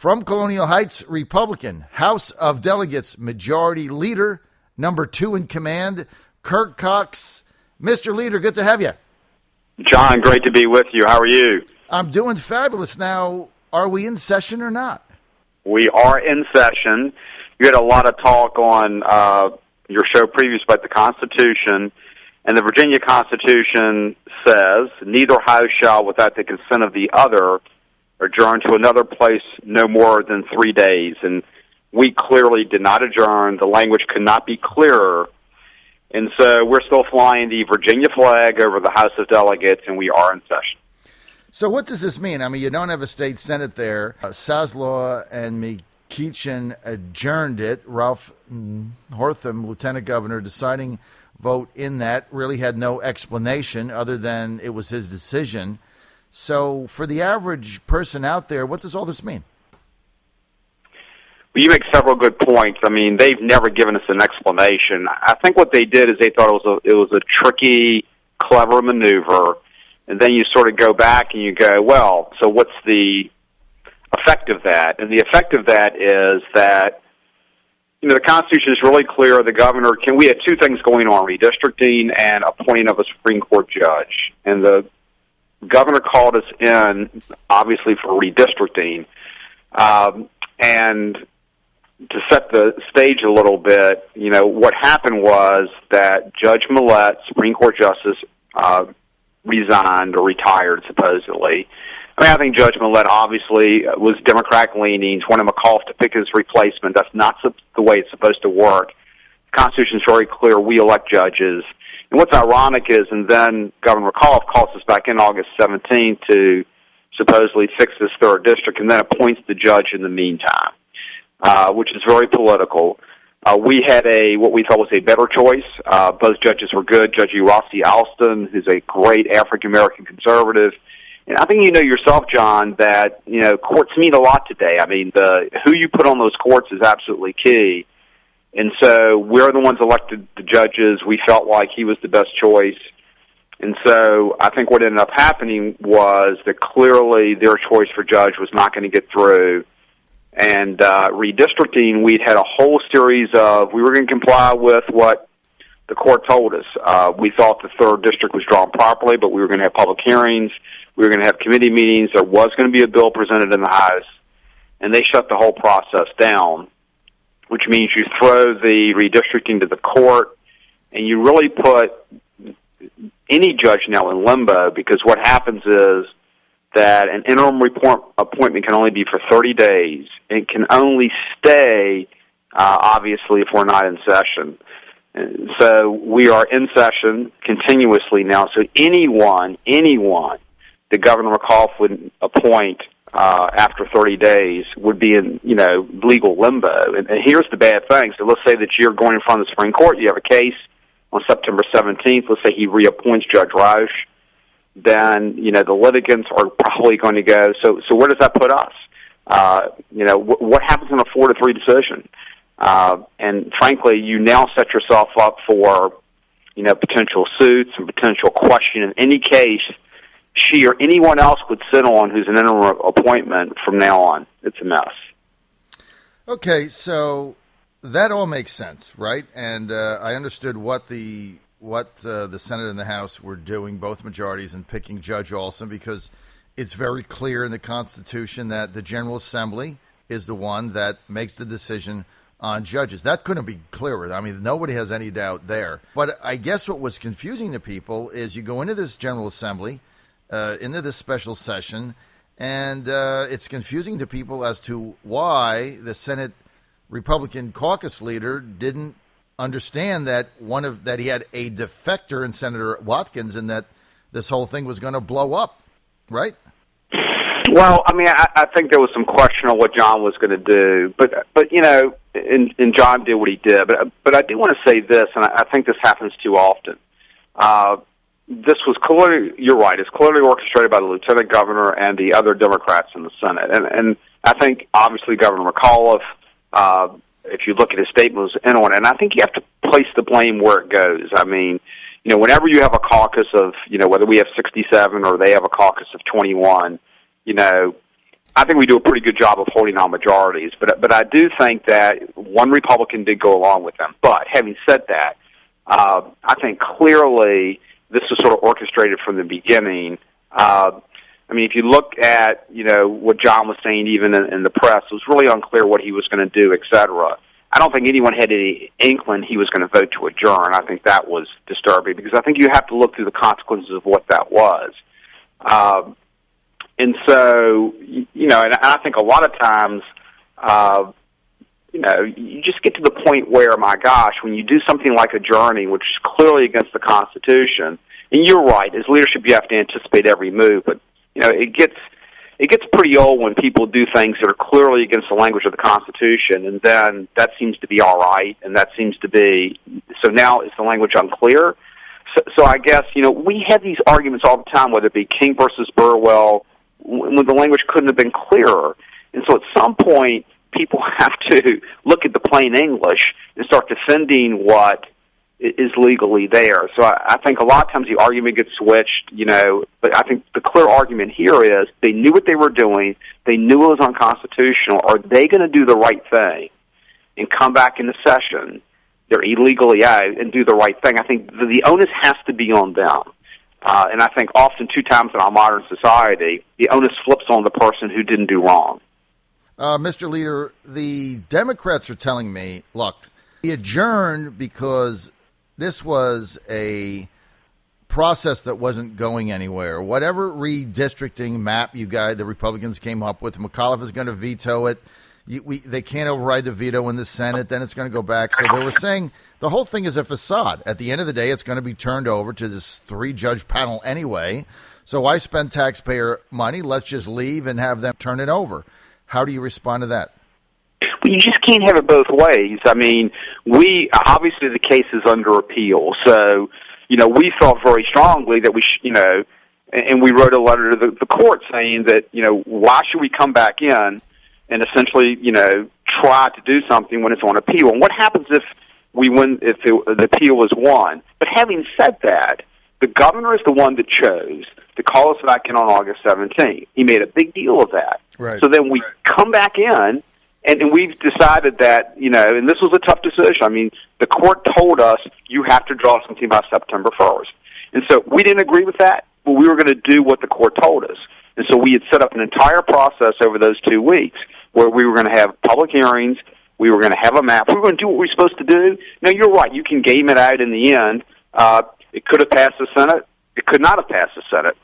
From Colonial Heights, Republican, House of Delegates, Majority Leader, number 2 in command, Kirk Cox. Mr. Leader, good to have you. John, great to be with you. How are you? I'm doing fabulous. Now, are we in session or not? We are in session. You had a lot of talk on your show previous about the Constitution, and the Virginia Constitution says, neither house shall, without the consent of the other, adjourn to another place no more than 3 days. And we clearly did not adjourn. The language could not be clearer. And so we're still flying the Virginia flag over the House of Delegates, and we are in session. So what does this mean? I mean, you don't have a state senate there. Saslaw and McKeachin adjourned it. Ralph Hortham, lieutenant governor, deciding vote in that, really had no explanation other than it was his decision. So for the average person out there, what does all this mean? Well, you make several good points. I mean, they've never given us an explanation. I think what they did is they thought it was a tricky, clever maneuver, and then you sort of go back and you go, well, so what's the effect of that? And the effect of that is that, you know, the Constitution is really clear. The governor we had two things going on, redistricting and appointing of a Supreme Court judge. And the governor called us in, obviously, for redistricting. And to set the stage a little bit, you know, what happened was that Judge Millett, Supreme Court Justice, resigned or retired, supposedly. I mean, I think Judge Millett obviously was Democrat-leaning, wanted McAuliffe to pick his replacement. That's not the way it's supposed to work. The Constitution is very clear. We elect judges. And what's ironic is, and then Governor McAuliffe calls us back in August 17th to supposedly fix this third district and then appoints the judge in the meantime, which is very political. We had what we thought was a better choice. Both judges were good. Judge Rossi Alston, who's a great African-American conservative. And I think you know yourself, John, that, you know, courts mean a lot today. I mean, who you put on those courts is absolutely key. And so we're the ones elected the judges. We felt like he was the best choice. And so I think what ended up happening was that clearly their choice for judge was not going to get through. And redistricting, we'd had a whole series we were going to comply with what the court told us. We thought the third district was drawn properly, but we were going to have public hearings. We were going to have committee meetings. There was going to be a bill presented in the House. And they shut the whole process down, which means you throw the redistricting to the court, and you really put any judge now in limbo, because what happens is that an interim appointment can only be for 30 days. It can only stay, obviously, if we're not in session. And so we are in session continuously now. So anyone that Governor McAuliffe would appoint after 30 days would be in, you know, legal limbo. And here's the bad thing. So let's say that you're going in front of the Supreme Court. You have a case on September 17th. Let's say he reappoints Judge Roush. Then, you know, the litigants are probably going to go, so where does that put us? You know, what happens in a 4-3 decision? And frankly, you now set yourself up for, you know, potential suits and potential question in any case she or anyone else would sit on who's an interim appointment from now on. It's a mess. Okay, so that all makes sense, right? And I understood what the Senate and the House were doing, both majorities, in picking Judge Alston, because it's very clear in the Constitution that the General Assembly is the one that makes the decision on judges. That couldn't be clearer. I mean, nobody has any doubt there. But I guess what was confusing to people is you go into this General Assembly, into this special session, and it's confusing to people as to why the Senate Republican caucus leader didn't understand that that he had a defector in Senator Watkins, and that this whole thing was going to blow up, right? Well, I mean, I think there was some question on what John was going to do, but you know, and John did what he did. But I do want to say this, and I think this happens too often. This was clearly, you're right, it's clearly orchestrated by the lieutenant governor and the other Democrats in the Senate, and I think obviously Governor McAuliffe, if you look at his statement, was in on it. And I think you have to place the blame where it goes. I mean, you know, whenever you have a caucus of, you know, whether we have 67 or they have a caucus of 21, you know, I think we do a pretty good job of holding our majorities, but I do think that one Republican did go along with them. But having said that, I think clearly this was sort of orchestrated from the beginning. I mean, if you look at, what John was saying even in the press, it was really unclear what he was going to do, et cetera. I don't think anyone had any inkling he was going to vote to adjourn. I think that was disturbing because I think you have to look through the consequences of what that was. And so, and I think a lot of times, you just get to the point where, my gosh, when you do something like adjourning, which is clearly against the Constitution, and you're right, as leadership you have to anticipate every move, but, it gets pretty old when people do things that are clearly against the language of the Constitution, and then that seems to be all right, and that seems to be, so now is the language unclear? So I guess, we have these arguments all the time, whether it be King versus Burwell, when the language couldn't have been clearer. And so at some point, people have to look at the plain English and start defending what is legally there. So I think a lot of times the argument gets switched, but I think the clear argument here is they knew what they were doing, they knew it was unconstitutional. Are they going to do the right thing and come back into session? They're illegally out and do the right thing. I think the onus has to be on them. And I think often, two times in our modern society, the onus flips on the person who didn't do wrong. Mr. Leader, the Democrats are telling me, look, we adjourned because this was a process that wasn't going anywhere. Whatever redistricting map the Republicans came up with, McAuliffe is going to veto it. They can't override the veto in the Senate. Then it's going to go back. So they were saying the whole thing is a facade. At the end of the day, it's going to be turned over to this 3-judge panel anyway. So why spend taxpayer money? Let's just leave and have them turn it over. How do you respond to that? Well, you just can't have it both ways. I mean, obviously the case is under appeal. So, we felt very strongly that we should, and we wrote a letter to the court saying that, why should we come back in and essentially, try to do something when it's on appeal? And what happens if we win, if the appeal was won? But having said that, the governor is the one that chose to call us back in on August 17th. He made a big deal of that. Right. So then we come back in, and we've decided that, and this was a tough decision. I mean, the court told us you have to draw something by September 1st. And so we didn't agree with that, but we were going to do what the court told us. And so we had set up an entire process over those 2 weeks where we were going to have public hearings, we were going to have a map, we were going to do what we were supposed to do. Now, you're right, you can game it out in the end. It could have passed the Senate. It could not have passed the Senate.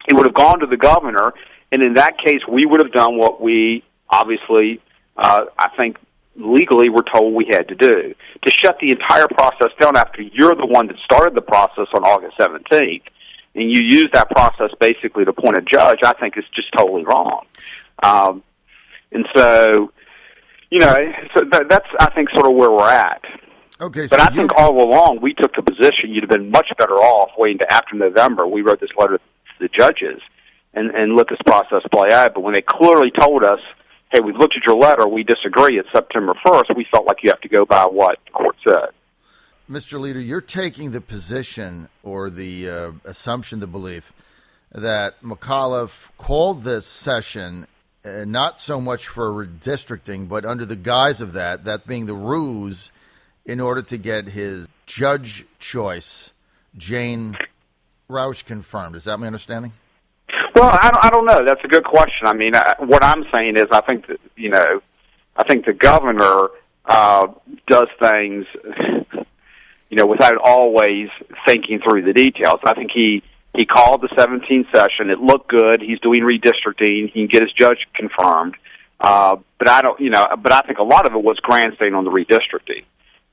It would have gone to the governor, and in that case, we would have done what we obviously, I think, legally were told we had to do. To shut the entire process down after you're the one that started the process on August 17th, and you use that process basically to appoint a judge, I think is just totally wrong. And so, that's, I think, sort of where we're at. Okay, but I think all along we took the position you'd have been much better off waiting to after November. We wrote this letter to the judges and let this process play out. But when they clearly told us, hey, we've looked at your letter, we disagree, it's September 1st, we felt like you have to go by what the court said. Mr. Leader, you're taking the position or the assumption, the belief, that McAuliffe called this session not so much for redistricting, but under the guise of that being the ruse in order to get his judge choice, Jane Roush, confirmed. Is that my understanding? Well, I don't know. That's a good question. I mean, what I'm saying is I think that, I think the governor does things, without always thinking through the details. I think he called the 17th session. It looked good. He's doing redistricting. He can get his judge confirmed. But I think a lot of it was grandstanding on the redistricting.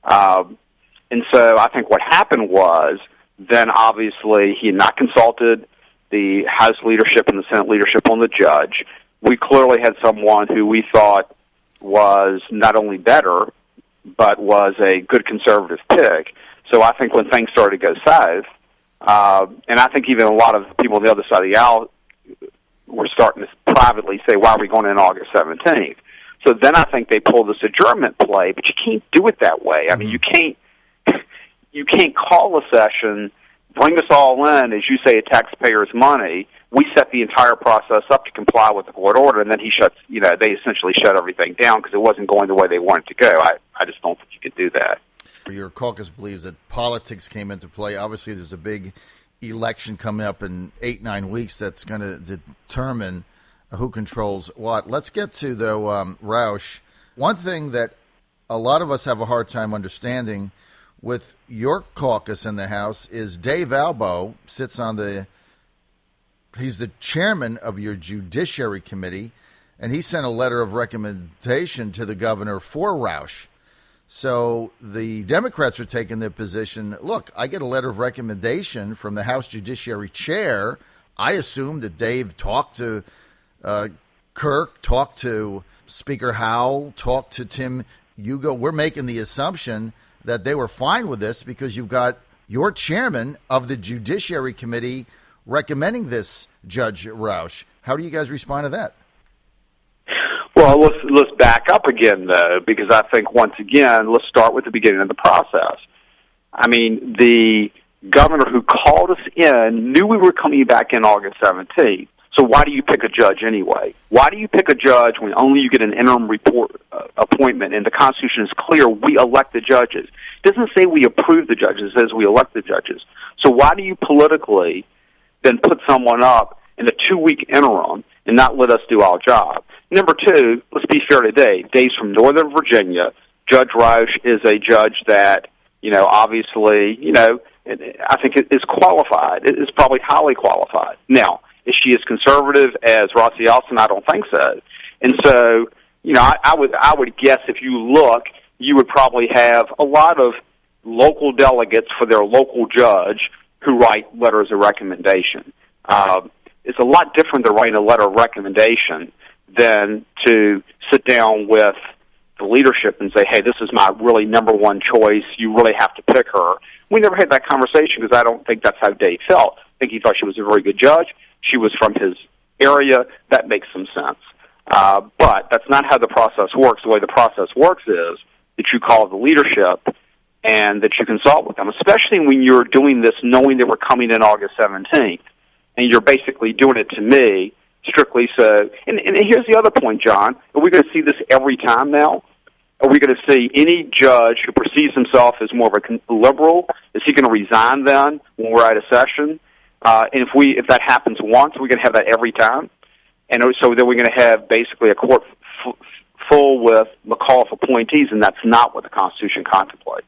And so I think what happened was then obviously he had not consulted the House leadership and the Senate leadership on the judge. We clearly had someone who we thought was not only better, but was a good conservative pick. So I think when things started to go south, and I think even a lot of people on the other side of the aisle were starting to privately say, why are we going in August 17th? So then I think they pulled this adjournment play, but you can't do it that way. I mean, you can't call a session, bring us all in, as you say, a taxpayer's money, we set the entire process up to comply with the court order, and then they essentially shut everything down because it wasn't going the way they wanted to go. I just don't think you could do that. Your caucus believes that politics came into play. Obviously, there's a big election coming up in 8-9 weeks that's going to determine who controls what. Let's get to, though, Roush. One thing that a lot of us have a hard time understanding with your caucus in the House is Dave Albo sits on he's the chairman of your Judiciary Committee, and he sent a letter of recommendation to the governor for Roush. So the Democrats are taking the position, look, I get a letter of recommendation from the House Judiciary Chair. I assume that Dave talked to Kirk, talked to Speaker Howell, talked to Tim Hugo. We're making the assumption that they were fine with this because you've got your chairman of the Judiciary Committee recommending this, Judge Roush. How do you guys respond to that? Well, let's back up again, though, because I think, once again, let's start with the beginning of the process. I mean, the governor who called us in knew we were coming back in August 17th. So why do you pick a judge anyway? Why do you pick a judge when only you get an interim report appointment, and the Constitution is clear, we elect the judges? It doesn't say we approve the judges, it says we elect the judges. So why do you politically then put someone up in a 2-week interim and not let us do our job? Number two, let's be fair to Dave. Dave's from Northern Virginia. Judge Roush is a judge that, obviously, I think is qualified. It is probably highly qualified. Now, is she as conservative as Rossi Alston? I don't think so. And so, I would guess if you look, you would probably have a lot of local delegates for their local judge who write letters of recommendation. It's a lot different than writing a letter of recommendation than to sit down with the leadership and say, hey, this is my really number one choice. You really have to pick her. We never had that conversation because I don't think that's how Dave felt. I think he thought she was a very good judge. She was from his area. That makes some sense. But that's not how the process works. The way the process works is that you call the leadership and that you consult with them, especially when you're doing this knowing that we're coming in August 17th, and you're basically doing it to me strictly so. And here's the other point, John. Are we going to see this every time now? Are we going to see any judge who perceives himself as more of a liberal? Is he going to resign then when we're out of session? And if that happens once, we're going to have that every time. And so then we're going to have basically a court full with McAuliffe appointees, and that's not what the Constitution contemplates.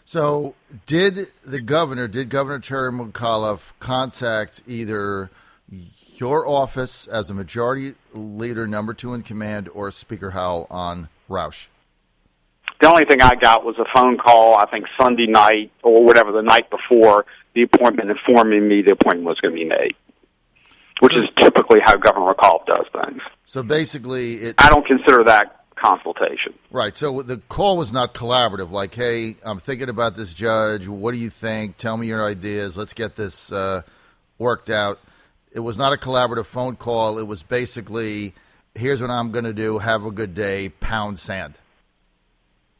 So did Governor Terry McAuliffe contact either your office as a majority leader, number 2 in command, or Speaker Howell on Roush? The only thing I got was a phone call, I think Sunday night or whatever, the night before the appointment, informing me the appointment was going to be made, which is typically how Governor McAuliffe does things. So basically I don't consider that consultation. Right. So the call was not collaborative, like, hey, I'm thinking about this, Judge. What do you think? Tell me your ideas. Let's get this worked out. It was not a collaborative phone call. It was basically, here's what I'm going to do. Have a good day. Pound sand.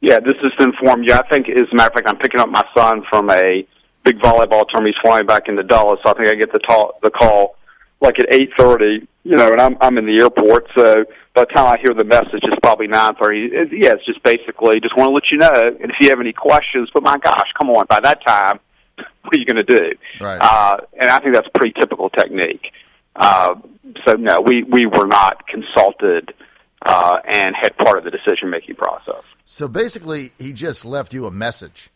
Yeah, this is to inform you. I think, as a matter of fact, I'm picking up my son from a big volleyball tournament. He's flying back into Dallas, so I think I get the call like at 8:30, and I'm in the airport, so by the time I hear the message, it's probably 9:30. It's just basically, just want to let you know, and if you have any questions, but my gosh, come on, by that time, what are you going to do? Right. And I think that's a pretty typical technique. So, no, we were not consulted and had part of the decision-making process. So basically, he just left you a message.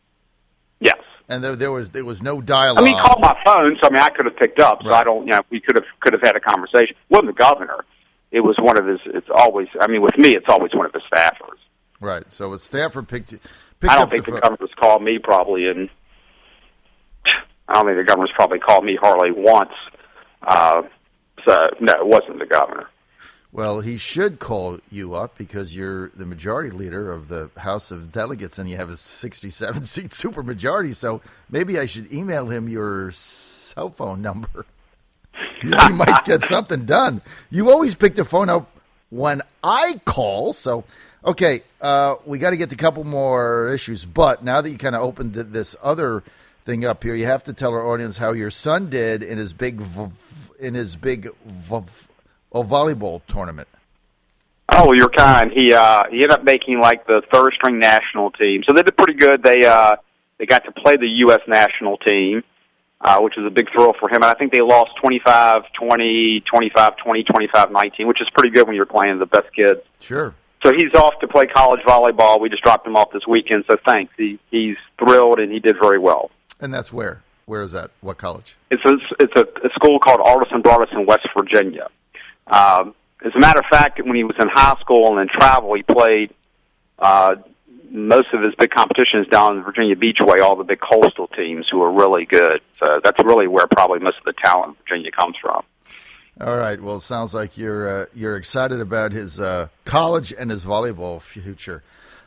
Yes. And there was no dialogue. I mean, he called my phone, so I could have picked up. So right. I don't, we could have had a conversation. It wasn't the governor. It was one of his. It's always. I mean, with me, it's always one of his staffers. Right. So a staffer picked I don't up think the the governor's called me probably, and I don't think the governor's probably called me hardly once. So no, it wasn't the governor. Well, he should call you up because you're the majority leader of the House of Delegates and you have a 67-seat supermajority. So maybe I should email him your cell phone number. You might get something done. You always pick the phone up when I call. So, okay, we got to get to a couple more issues. But now that you kind of opened this other thing up here. You have to tell our audience how your son did in his big volleyball tournament. Oh, well, you're kind. He ended up making like the third string national team, so they did pretty good. They got to play the U.S. national team, which was a big thrill for him. And I think they lost 25-20, 25-20, 25-19, which is pretty good when you're playing the best kids. Sure. So he's off to play college volleyball. We just dropped him off this weekend, so thanks. He's thrilled, and he did very well. And that's where? Where is that? What college? It's a school called Alderson Broaddus in West Virginia. As a matter of fact, when he was in high school and in travel, he played most of his big competitions down in Virginia Beachway, all the big coastal teams who are really good. So that's really where probably most of the talent in Virginia comes from. All right. Well, it sounds like you're excited about his college and his volleyball future.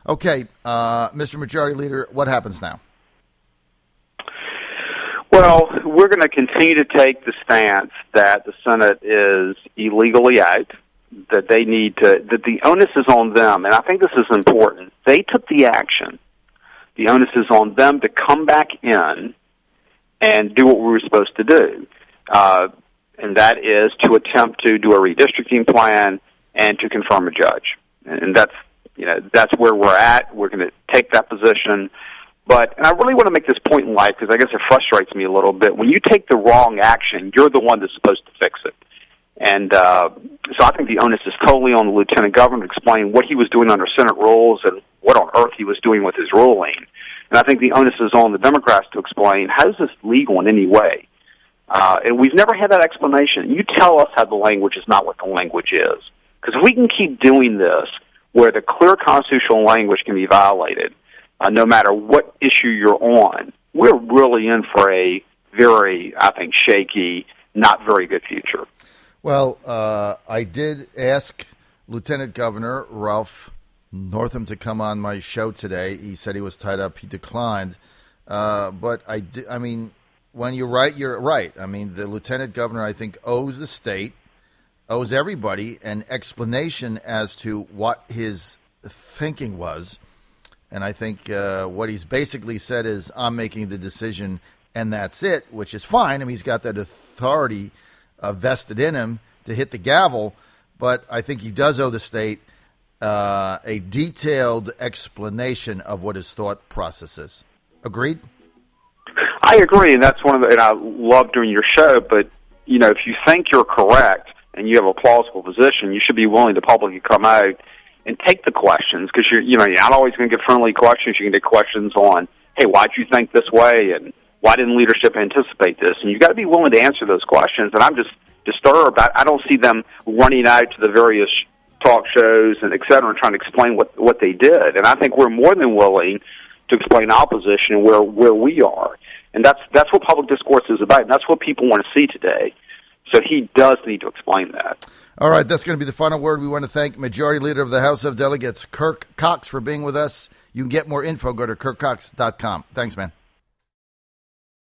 Okay, Mr. Majority Leader, what happens now? Well, we're going to continue to take the stance that the Senate is illegally out, that they need to, that the onus is on them, and I think this is important. They took the action. The onus is on them to come back in and do what we were supposed to do, and that is to attempt to do a redistricting plan and to confirm a judge. And that's where we're at. We're going to take that position. And I really want to make this point in life because I guess it frustrates me a little bit. When you take the wrong action, you're the one that's supposed to fix it. And so I think the onus is totally on the lieutenant governor to explain what he was doing under Senate rules and what on earth he was doing with his ruling. And I think the onus is on the Democrats to explain, how is this legal in any way? And we've never had that explanation. You tell us how the language is not what the language is. Because if we can keep doing this where the clear constitutional language can be violated, no matter what issue you're on, we're really in for a very, I think, shaky, not very good future. Well, I did ask Lieutenant Governor Ralph Northam to come on my show today. He said he was tied up. He declined. But I mean, when you're right, you're right. I mean, the Lieutenant Governor, I think, owes the state, owes everybody an explanation as to what his thinking was. And I think what he's basically said is, I'm making the decision, and that's it, which is fine. I mean, he's got that authority vested in him to hit the gavel. But I think he does owe the state a detailed explanation of what his thought process is. Agreed? I agree, and that's one of the, and I love doing your show. But if you think you're correct and you have a plausible position, you should be willing to publicly come out and take the questions, because you're not always going to get friendly questions. You can get questions on, hey, why'd you think this way, and why didn't leadership anticipate this? And you've got to be willing to answer those questions. And I'm just disturbed. I don't see them running out to the various talk shows and et cetera and trying to explain what they did. And I think we're more than willing to explain our position and where we are. And that's what public discourse is about, and that's what people want to see today. So he does need to explain that. All right, that's going to be the final word. We want to thank Majority Leader of the House of Delegates, Kirk Cox, for being with us. You can get more info. Go to kirkcox.com. Thanks, man.